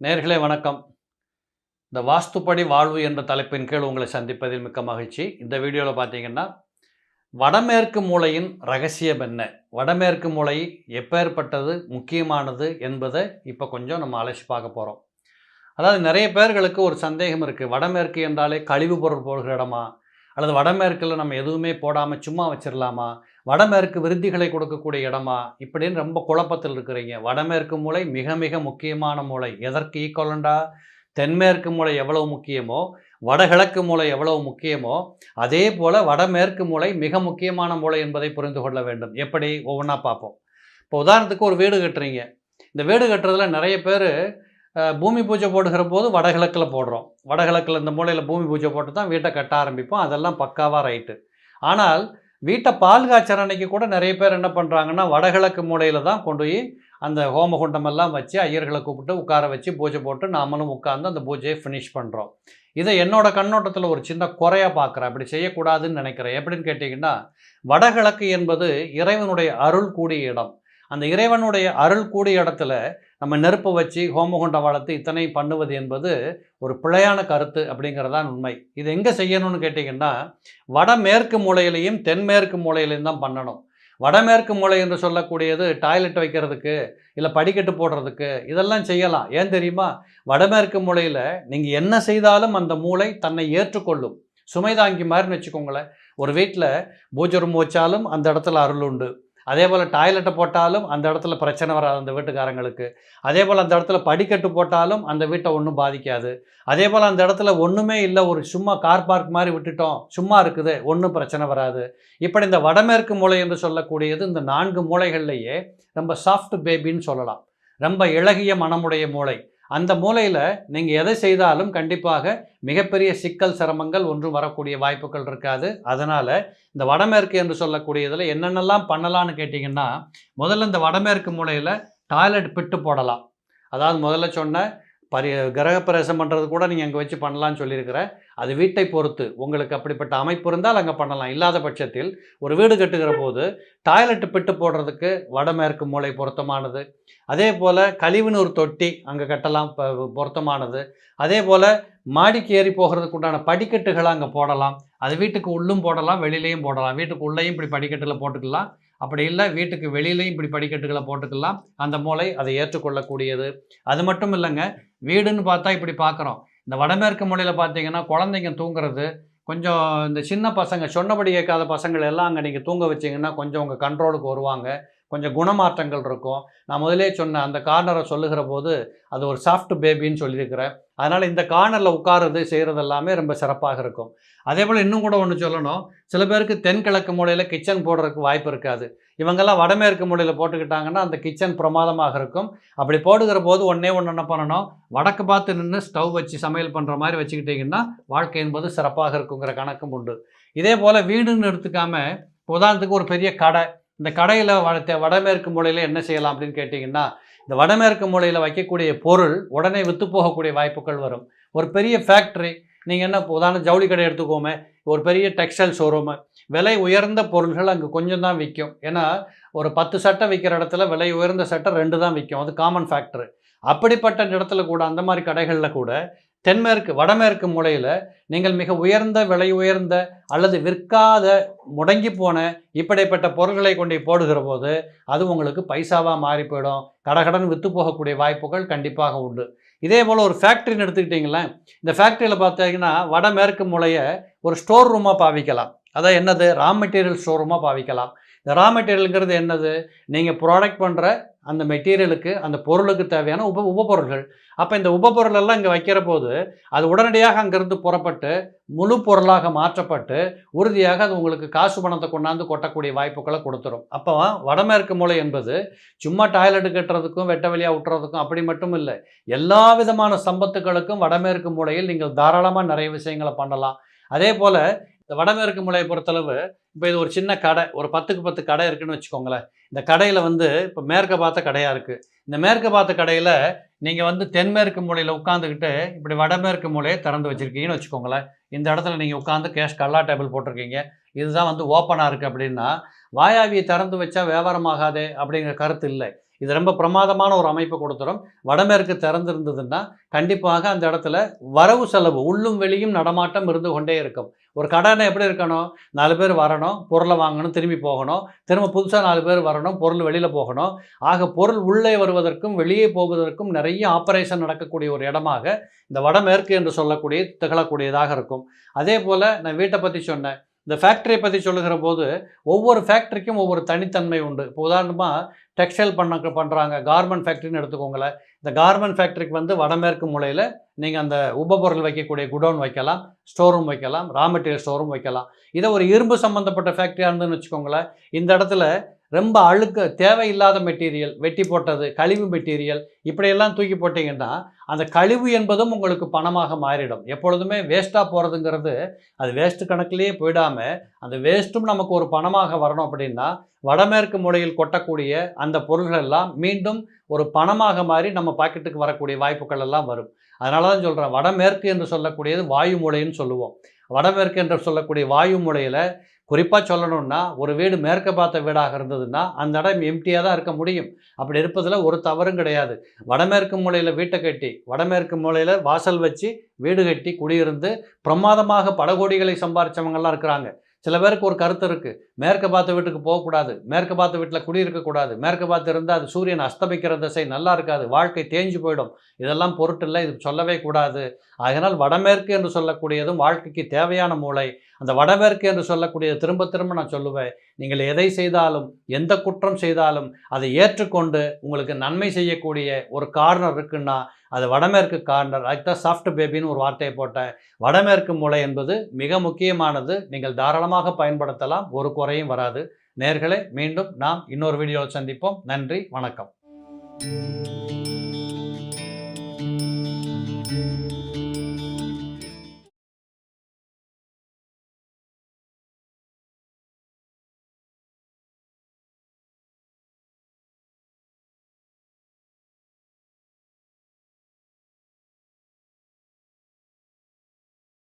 நேயர்களே வணக்கம். இந்த வாஸ்துப்படி வாழ்வு என்ற தலைப்பின் கீழ் உங்களை சந்திப்பதில் மிக்க மகிழ்ச்சி. இந்த வீடியோவில் பார்த்தீங்கன்னா, வடமேற்கு மூலையின் ரகசியம் என்ன? வடமேற்கு மூலை எப்பேற்பட்டது, முக்கியமானது என்பதை இப்போ கொஞ்சம் நம்ம அலசி பார்க்க போகிறோம். அதாவது நிறைய பேர்களுக்கு ஒரு சந்தேகம் இருக்குது. வடமேற்கு என்றாலே கழிவு பொருள் போடுகிற இடமா? அல்லது வடமேற்கில் நம்ம எதுவுமே போடாமல் சும்மா வச்சிடலாமா? வடமேற்கு விருத்திகளை கொடுக்கக்கூடிய இடமா? இப்படின்னு ரொம்ப குழப்பத்தில் இருக்கிறீங்க. வடமேற்கு மூலை மிக மிக முக்கியமான மூலை. எதற்கு ஈக்குவலண்டா தென்மேற்கு மூலை எவ்வளவு முக்கியமோ, வடகிழக்கு மூலை எவ்வளவு முக்கியமோ, அதே போல் வடமேற்கு மூலை மிக முக்கியமான மூலை என்பதை புரிந்து கொள்ள வேண்டும். எப்படி? ஒவ்வொன்றா பார்ப்போம். இப்போ உதாரணத்துக்கு ஒரு வீடு கட்டுறீங்க. இந்த வீடு கட்டுறதுல நிறைய பேர் பூமி பூஜை போடுகிற போது வடகிழக்கில் போடுறோம். வடகிழக்கில் இந்த மூலையில் பூமி பூஜை போட்டு தான் வீட்டை கட்ட ஆரம்பிப்போம். அதெல்லாம் பக்காவாக ரைட்டு. ஆனால் வீட்டை பால் காய்ச்சற அன்னைக்கு கூட நிறைய பேர் என்ன பண்ணுறாங்கன்னா, வடகிழக்கு மூலையில் தான் கொண்டு போய் அந்த ஹோமகுண்டமெல்லாம் வச்சு ஐயர்களை கூப்பிட்டு உட்கார வச்சு பூஜை போட்டு நாமளும் உட்கார்ந்து அந்த பூஜையை ஃபினிஷ் பண்ணுறோம். இதை என்னோட கண்ணோட்டத்தில் ஒரு சின்ன குறையாக பார்க்குறேன். அப்படி செய்யக்கூடாதுன்னு நினைக்கிறேன். எப்படின்னு கேட்டிங்கன்னா, வடகிழக்கு என்பது இறைவனுடைய அருள் கூடிய இடம். அந்த இறைவனுடைய அருள் கூடிய இடத்துல நம்ம நெருப்பு வச்சு ஹோமகுண்டம் வளர்த்து இத்தனை பண்ணுவது என்பது ஒரு பிழையான கருத்து அப்படிங்கிறதான் உண்மை. இது எங்கே செய்யணும்னு கேட்டிங்கன்னா, வடமேற்கு மூலையிலையும் தென்மேற்கு மூலையிலையும் தான் பண்ணணும். வடமேற்கு மூலை என்று சொல்லக்கூடியது டாய்லெட் வைக்கிறதுக்கு, இல்லை படிக்கட்டு போடுறதுக்கு இதெல்லாம் செய்யலாம். ஏன் தெரியுமா? வடமேற்கு மூலையில் நீங்கள் என்ன செய்தாலும் அந்த மூலை தன்னை ஏற்றுக்கொள்ளும். சுமைதாங்கி மாதிரின்னு வச்சுக்கோங்களேன். ஒரு வீட்டில் பூஜை ரூம் வச்சாலும் அந்த இடத்துல அருள் உண்டு. அதே போல் டாய்லெட்டை போட்டாலும் அந்த இடத்துல பிரச்சனை வராது அந்த வீட்டுக்காரங்களுக்கு. அதே போல் அந்த இடத்துல படிக்கட்டு போட்டாலும் அந்த வீட்டை ஒன்றும் பாதிக்காது. அதே போல் அந்த இடத்துல ஒன்றுமே இல்லை, ஒரு சும்மா கார் பார்க் மாதிரி விட்டுட்டோம், சும்மா இருக்குது, ஒன்றும் பிரச்சனை வராது. இப்படி இந்த வடமேற்கு மூலை என்று சொல்லக்கூடியது இந்த 4 மூலைகள்லேயே ரொம்ப சாஃப்ட் பேபின்னு சொல்லலாம். ரொம்ப இளகிய மனமுடைய மூலை. அந்த மூலையில் நீங்கள் எதை செய்தாலும் கண்டிப்பாக மிகப்பெரிய சிக்கல் சிரமங்கள் ஒன்றும் வரக்கூடிய வாய்ப்புகள் இருக்காது. அதனால் இந்த வடமேற்கு என்று சொல்லக்கூடியதில் என்னென்னலாம் பண்ணலான்னு கேட்டிங்கன்னா, முதல்ல இந்த வடமேற்கு மூலையில் டாய்லெட் பிட்டு போடலாம். அதாவது முதல்ல சொன்ன கிரகப்பிரவேசம் பண்ணுறது கூட நீங்கள் அங்கே வச்சு பண்ணலான்னு சொல்லியிருக்கிறேன். அது வீட்டை பொறுத்து. உங்களுக்கு அப்படிப்பட்ட அமைப்பு இருந்தால் அங்கே பண்ணலாம். இல்லாத பட்சத்தில் ஒரு வீடு கட்டுகிற போது டாய்லெட்டு பிட்டு போடுறதுக்கு வடமேற்கு மூலை பொருத்தமானது. அதே போல் கழிவுநீர் தொட்டி அங்கே கட்டலாம், பொருத்தமானது. அதே போல் மாடிக்கு ஏறி போகிறதுக்கு உண்டான படிக்கட்டுகளை அங்கே போடலாம். அது வீட்டுக்கு உள்ளும் போடலாம், வெளியிலையும் போடலாம். வீட்டுக்கு உள்ளேயும் இப்படி படிக்கட்டில் போட்டுக்கலாம். அப்படி இல்லை வீட்டுக்கு வெளியிலையும் இப்படி படிக்கட்டுகளை போட்டுக்கலாம். அந்த மூலை அதை ஏற்றுக்கொள்ளக்கூடியது. அது மட்டும் இல்லைங்க, வீடுன்னு பார்த்தா இப்படி பார்க்குறோம். இந்த வடமேற்கு மூலையில் பார்த்தீங்கன்னா குழந்தைங்க தூங்குறது, கொஞ்சம் இந்த சின்ன பசங்க சொன்னபடி கேட்காத பசங்கள் எல்லாம் அங்கே நீங்கள் தூங்க வச்சிங்கன்னா கொஞ்சம் உங்கள் கண்ட்ரோலுக்கு வருவாங்க. கொஞ்சம் குணமாற்றங்கள் இருக்கும். நான் முதலே சொன்னேன், அந்த கார்னரை சொல்லுகிற போது அது ஒரு சாஃப்ட் பேபின்னு சொல்லியிருக்கிறேன். அதனால் இந்த கார்னரில் உட்காருறது செய்கிறது எல்லாமே ரொம்ப சிறப்பாக இருக்கும். அதே போல் இன்னும் கூட ஒன்று சொல்லணும். சில பேருக்கு தென்கிழக்கு மூலையில் கிச்சன் போடுறதுக்கு வாய்ப்பு இருக்காது. இவங்கெல்லாம் வடமேற்கு மூலையில் போட்டுக்கிட்டாங்கன்னா அந்த கிச்சன் பிரமாதமாக இருக்கும். அப்படி போடுகிற போது ஒன்று என்ன பண்ணணும், வடக்கு பார்த்து நின்று ஸ்டவ் வச்சு சமையல் பண்ணுற மாதிரி வச்சுக்கிட்டிங்கன்னா வாழ்க்கை என்பது சிறப்பாக இருக்குங்கிற கணக்கும் உண்டு. இதே போல் வீடுன்னு எடுத்துக்காமல், உதாரணத்துக்கு ஒரு பெரிய கடை, இந்த கடையில் வடமேற்கு மூலையில் என்ன செய்யலாம் அப்படின்னு கேட்டிங்கன்னா, இந்த வடமேற்கு மூலையில் வைக்கக்கூடிய பொருள் உடனே விற்று போகக்கூடிய வாய்ப்புகள் வரும். ஒரு பெரிய ஃபேக்ட்ரி, நீங்கள் என்ன உதாரணம் ஜவுளி கடை எடுத்துக்கோமே, ஒரு பெரிய டெக்ஸ்டைல் ஷோரூமு, விலை உயர்ந்த பொருள்கள் அங்கே கொஞ்சம் தான் விற்கும். ஏன்னா ஒரு 10 சட்டை விற்கிற இடத்துல விலை உயர்ந்த சட்டை 2 தான் விற்கும். அது காமன் ஃபேக்டரு. அப்படிப்பட்ட இடத்துல கூட, அந்த மாதிரி கடைகளில் கூட வடமேற்கு மூலையில் நீங்கள் மிக உயர்ந்த, விலை உயர்ந்த அல்லது விற்காத, முடங்கி போன இப்படிப்பட்ட பொருட்களை கொண்டு போடுகிற போது அது உங்களுக்கு பைசாவாக மாறி போயிடும். கடகடன் விற்று போகக்கூடிய வாய்ப்புகள் கண்டிப்பாக உண்டு. இதே போல் ஒரு ஃபேக்ட்ரின்னு எடுத்துக்கிட்டிங்களேன். இந்த ஃபேக்ட்ரியில் பார்த்தீங்கன்னா வடமேற்கு மூலையை ஒரு ஸ்டோர் ரூமாக பாவிக்கலாம். அதான் என்னது, ரா மெட்டீரியல் ஸ்டோர் ரூமாக பாவிக்கலாம். இந்த ரா மெட்டீரியலுங்கிறது என்னது, நீங்கள் ப்ராடக்ட் பண்ணுற அந்த மெட்டீரியலுக்கு, அந்த பொருளுக்கு தேவையான உபப்பொருள்கள். அப்போ இந்த உபப்பொருள் எல்லாம் இங்கே வைக்கிற போது அது உடனடியாக அங்கேருந்து புறப்பட்டு முழு பொருளாக மாற்றப்பட்டு உறுதியாக அது உங்களுக்கு காசு பணத்தை கொண்டாந்து கொட்டக்கூடிய வாய்ப்புகளை கொடுத்துரும். அப்போ வடமேற்கு மூலை என்பது சும்மா டாய்லெட் கட்டுறதுக்கும் வெட்ட வெளியாக விட்டுறதுக்கும் அப்படி மட்டும் இல்லை. எல்லா விதமான சம்பத்துகளுக்கும் வடமேற்கு மூலையில் நீங்கள் தாராளமாக நிறைய விஷயங்களை பண்ணலாம். அதே போல் இந்த வடமேற்கு மூலையை பொறுத்தளவு, இப்போ இது ஒரு சின்ன கடை, ஒரு 10க்கு 10 கடை இருக்குதுன்னு வச்சுக்கோங்களேன். இந்த கடையில் இப்போ மேற்க பார்த்த கடையாக இருக்குது. இந்த மேற்க பார்த்த கடையில் நீங்கள் தென்மேற்கு மூலையில் உட்காந்துக்கிட்டு இப்படி வடமேற்கு மூலையை திறந்து வச்சுருக்கீங்கன்னு வச்சுக்கோங்களேன். இந்த இடத்துல நீங்கள் உட்காந்து கல்லா டேபிள் போட்டிருக்கீங்க. இதுதான் ஓப்பனாக இருக்குது அப்படின்னா, வாயாவியை திறந்து வச்சா வியாபாரம் ஆகாதே அப்படிங்கிற கருத்து இல்லை. இது ரொம்ப பிரமாதமான ஒரு அமைப்பை கொடுத்துரும். வடமேற்கு திறந்திருந்ததுன்னா கண்டிப்பாக அந்த இடத்துல வரவு செலவு உள்ளும் வெளியும் நடமாட்டம் இருந்து கொண்டே இருக்கும். ஒரு கடைன்னா எப்படி இருக்கணும்? 4 பேர் வரணும், பொருளை வாங்கணும், திரும்பி போகணும். திரும்ப புதுசா 4 பேர் வரணும், பொருள் வெளியில போகணும். ஆக பொருள் உள்ளே வருவதற்கும், வெளியே போவதற்கும் நிறைய ஆப்பரேஷன் நடக்கக்கூடிய ஒரு இடமாக இந்த வடமேற்கு என்று சொல்லக்கூடிய திகழக்கூடியதாக இருக்கும். அதேபோல நான் வீட்டை பத்தி சொன்னேன். இந்த ஃபேக்டரியை பத்தி சொல்லுகிற போது, ஒவ்வொரு ஃபேக்டரிக்கும் ஒவ்வொரு தனித்தன்மை உண்டு. இப்போ உதாரணமா டெக்ஸ்டைல் பண்றாங்க. கார்மெண்ட் ஃபேக்டரின்னு எடுத்துக்கோங்களேன். இந்த கார்மெண்ட் ஃபேக்டரிக்கு வந்து வடமேற்கு மூலையில நீங்க அந்த உபபொருள் வைக்கக்கூடிய குடோன் வைக்கலாம், ஸ்டோர் ரூம் வைக்கலாம், ரா மெட்டீரியல் ஸ்டோர் ரூம் வைக்கலாம். இதை ஒரு இரும்பு சம்பந்தப்பட்ட ஃபேக்டரியா இருந்துன்னு வச்சுக்கோங்களேன். இந்த இடத்துல ரொம்ப அழுக்கு தேவையில்லாத மெட்டீரியல், வெட்டி போட்டது, கழிவு மெட்டீரியல் இப்படியெல்லாம் தூக்கி போட்டிங்கன்னா, அந்த கழிவு என்பதும் உங்களுக்கு பணமாக மாறிடும். எப்பொழுதுமே வேஸ்ட்டாக போகிறதுங்கிறது அது வேஸ்ட்டு கணக்கிலேயே போயிடாம, அந்த வேஸ்ட்டும் நமக்கு ஒரு பணமாக வரணும் அப்படின்னா, வடமேற்கு மூலையில் கொட்டக்கூடிய அந்த பொருள்கள் எல்லாம் மீண்டும் ஒரு பணமாக மாறி நம்ம பாக்கெட்டுக்கு வரக்கூடிய வாய்ப்புகள் எல்லாம் வரும். அதனால தான் சொல்கிறேன், வடமேற்கு என்று சொல்லக்கூடியது வாயு மூலைன்னு சொல்லுவோம். வடமேற்கு என்று சொல்லக்கூடிய வாயு மூலையில் குறிப்பாக சொல்லணும்னா, ஒரு வீடு மேற்க பார்த்த வீடாக இருந்ததுன்னா, அந்த இடம் எம்ப்டியாக தான் இருக்க முடியும். அப்படி இருப்பதில் ஒரு தவறும் கிடையாது. வடமேற்கு மூலையில் வீட்டை கட்டி, வடமேற்கு மூலையில் வாசல் வச்சு, வீடு கட்டி, குடியிருந்து பிரமாதமாக பல கோடிகளை சம்பாரிச்சவங்கலாம் இருக்கிறாங்க. சில பேருக்கு ஒரு கருத்து இருக்குது. மேற்க பார்த்த வீட்டுக்கு போகக்கூடாது, மேற்க பார்த்த வீட்டில் குடியிருக்கக்கூடாது, மேற்க பார்த்து இருந்தால் அது சூரியன் அஸ்தமிக்கிற திசை நல்லா இருக்காது, வாழ்க்கை தேஞ்சு போயிடும். இதெல்லாம் பொருட்டில்லை, இது சொல்லவே கூடாது. அதனால் வடமேற்கு என்று சொல்லக்கூடியதும் வாழ்க்கைக்கு தேவையான மூலை. அந்த வடமேற்கு என்று சொல்லக்கூடியது திரும்ப திரும்ப நான் சொல்லுவேன், நீங்கள் எதை செய்தாலும், எந்த குற்றம் செய்தாலும் அதை ஏற்றுக்கொண்டு உங்களுக்கு நன்மை செய்யக்கூடிய ஒரு கார்னர் இருக்குன்னா அது வடமேற்கு கார்னர். அதுதான் சாஃப்ட் பேபின்னு ஒரு வார்த்தையை போட்டேன். வடமேற்கு மூலை என்பது மிக முக்கியமானது. நீங்கள் தாராளமாக பயன்படுத்தலாம், ஒரு குறையும் வராது. நேயர்களே, மீண்டும் நாம் இன்னொரு வீடியோவில் சந்திப்போம். நன்றி, வணக்கம்.